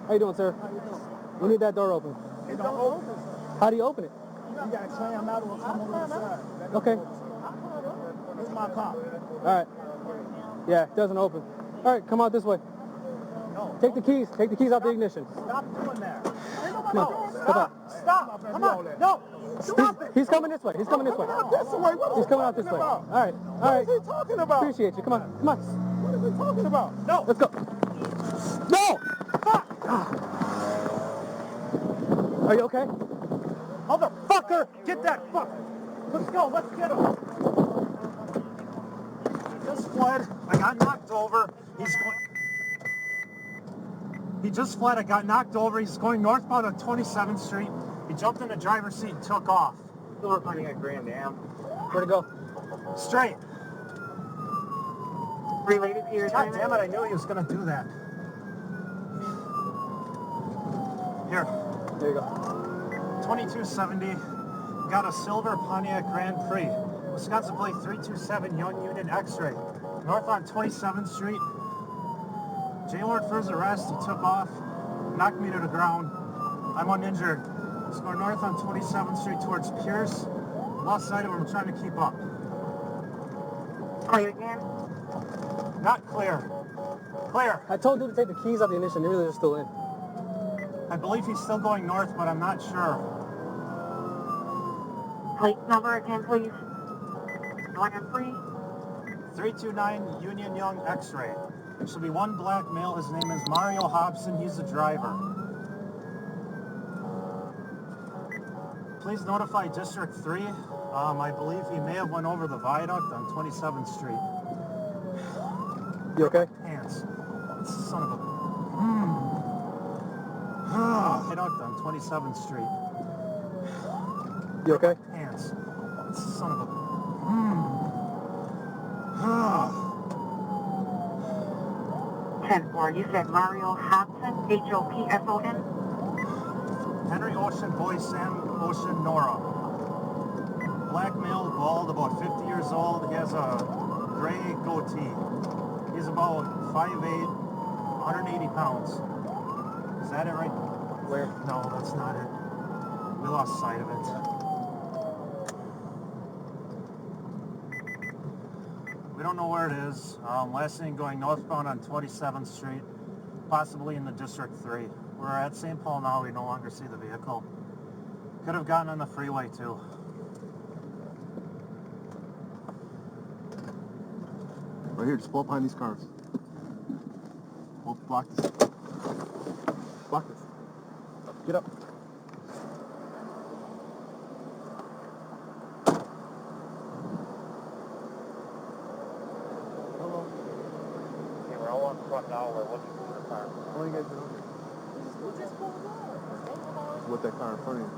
How you doing, sir? How you doing? We need that door open. It don't open. How do you open it? You gotta clam out or come on the side. Okay. This is my car. All right. Yeah, it doesn't open. All right, come out this way. No. Take the keys. Take the keys out the ignition. Stop doing that. Come on. Step out. Stop. Come on. No. Stop it. He's coming this way. He's coming this way. Coming out this way. What He's coming out this way. All right. All right. What is he talking about? Appreciate you. Come on. Come on. What is he talking about? No. Let's go. No! Fuck. Are you okay? Motherfucker. Get that fucker. Let's go. Let's get him. He just fled. I got knocked over. He just fled. I got knocked over. He's going northbound on 27th Street. He jumped in the driver's seat and took off. Still we're finding at Grand Am. Where'd it go? Straight. Related to your God damn it, I knew he was going to do that. Here. There you go. 2270. Got a silver Pontiac Grand Prix. Wisconsin plate 327 Young Union X-Ray. North on 27th Street. Jailord for his arrest. He took off. Knocked me to the ground. I'm uninjured. Let's go north on 27th Street towards Pierce. Lost sight of him. I'm trying to keep up. Clear again? Not clear. Clear. I told you to take the keys out the ignition. They're really still in. I believe he's still going north, but I'm not sure. Plate number again, please. Grand Prix. 329 Union Young X-Ray. There should be one black male. His name is Mario Hobson. He's the driver. Please notify District 3. I believe he may have went over the viaduct on 27th Street. You okay? Hands. Son of a... Viaduct on 27th Street. You okay? Hands. Son of a... 10-4. You said Mario Hobson, Hopson? Henry Ocean, Boy Sam Ocean, Nora. Black male, bald, about 50 years old. He has a gray goatee. He's about 5'8", 180 pounds. Is that it right? Where? No, that's not it. We lost sight of it. We don't know where it is. Last thing going northbound on 27th Street, possibly in the District 3. We're at St. Paul now. We no longer see the vehicle. Could have gotten on the freeway too. Right here, just pull up behind these cars. Block this. Block this. Get up. Hello. Okay, we're all on front now. We're looking for the car. What are you guys doing? With that car in front of you.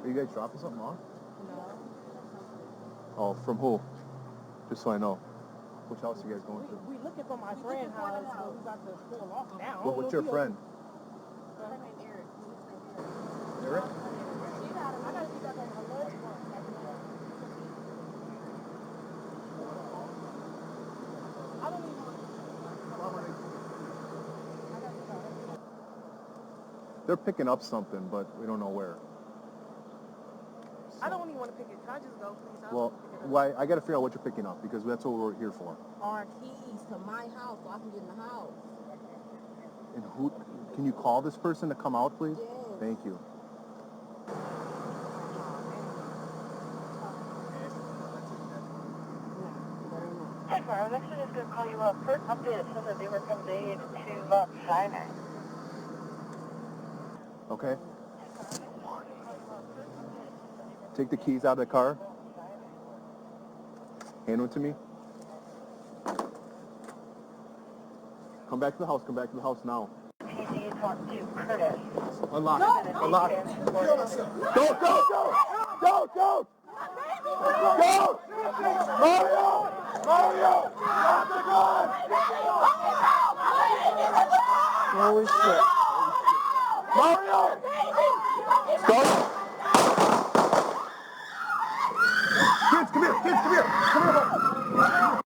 Are you guys dropping something off? No. Oh, from who? Just so I know. Which house are you guys going to? We looking for my friend's house, so we about to pull off now. Well, what's your friend? Her name Eric. Eric? I gotta see that on my lunch break. I don't even They're picking up something, but we don't know where. I don't even want to pick it. Can I just go, please? Well, why? I got to figure out what you're picking up because that's what we're here for. Our keys to my house so I can get in the house. And who? Can you call this person to come out, please? Yes. Thank you. Hey, I was actually just going to call you up. First update, it said that they were conveyed to Sinai. Okay. Take the keys out of the car. Hand them to me. Come back to the house. Come back to the house now. TC talk to Curtis. Unlock. Unlock. Don't. Don't. Don't. Mario! Stop the gun! Holy shit. Mario! Go! Kids, come here! Come here, buddy!